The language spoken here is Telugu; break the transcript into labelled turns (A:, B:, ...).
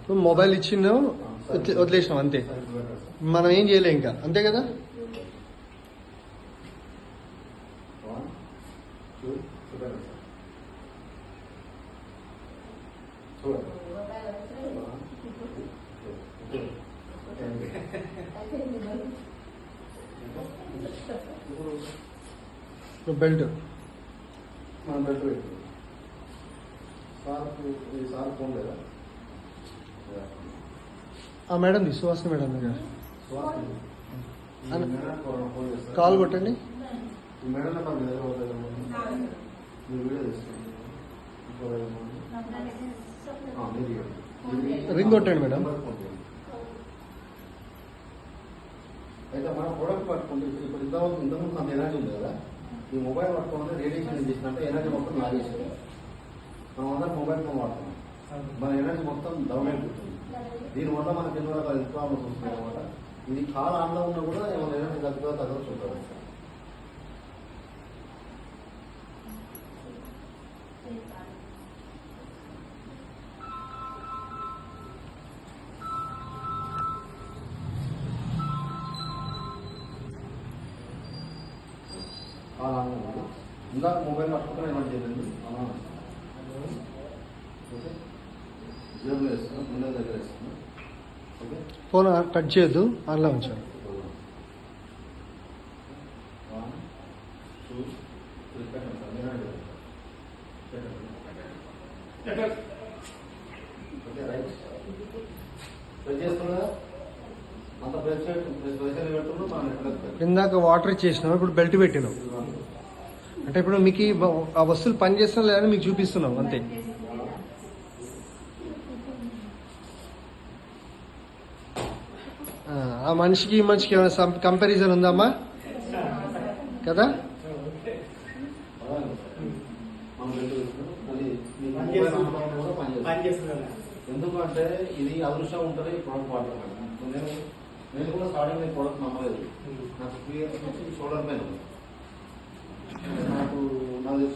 A: నువ్వు మొబైల్ ఇచ్చినావు వదిలేసినావు అంతే, మనం ఏం చేయలేం ఇంకా, అంతే కదా. బెల్ట్
B: మనం బెల్ట్ పెట్టు సార్ ఫోన్ లేదా
A: మేడం సుహాసిని మేడం కాల్ కొట్టండి.
B: మేడం నెంబర్ వీడియో
A: రింగ్ కొట్టండి మేడం.
B: అయితే మన ప్రోడక్ట్ పట్టుకుంటే ఇప్పుడు ఇంతకుముందు అంత ఎనర్జీ ఉంది కదా, ఈ మొబైల్ పట్టుకోవడం రేడియేషన్ ఏం చేసినట్టే ఎనర్జీ మొత్తం లాగేసింది. మనం అందరం మొబైల్ ఫోన్ వాడుతున్నాం, మన ఎనర్జీ మొత్తం డౌన్ అయిపోతుంది. దీనివల్ల మనకి ఎన్నో రకాల హెల్త్ ప్రాబ్లమ్స్ వస్తున్నాయి అనమాట. ఇది కాల్ ఆన్లో ఉన్నా కూడా ఏమైనా ఎనర్జీ తగ్గవచ్చు ఉంటుంది. ఇందాక మొబైల్ పట్టుకుంటే ఏమైనా చేయండి, ఓకే జేబులో వేస్తున్నాం, ముందే దగ్గర వేస్తున్నాం. ఓకే
A: ఫోన్ కట్ చేయొద్దు, ఆన్లో ఉంచాను.
B: 1 2 ఓకే రైట్ ప్రెస్ చేస్తున్నా అంత ప్రెస్ పెడుతున్నా మనం ఎక్కడ
A: ఇందాక వాటర్ ఇచ్చేసినాం, ఇప్పుడు బెల్ట్ పెట్టినాం. అంటే ఇప్పుడు మీకు ఆ వస్తువులు పని చేస్తున్నా లేదని మీకు చూపిస్తున్నాం అంతే. ఆ మనిషికి ఈ మనిషికి ఏమైనా కంపారిజన్ ఉందమ్మా కదా.
B: ఎందుకంటే ఇది అదృష్టం ఉంటుంది ప్రోడక్ట్ వాడటం. నేను కూడా స్టార్టింగ్ ప్రోడక్ట్ నమ్మలేదు, నాకు 3 years నుంచి షోల్డర్ పెయిన్ ఉంది.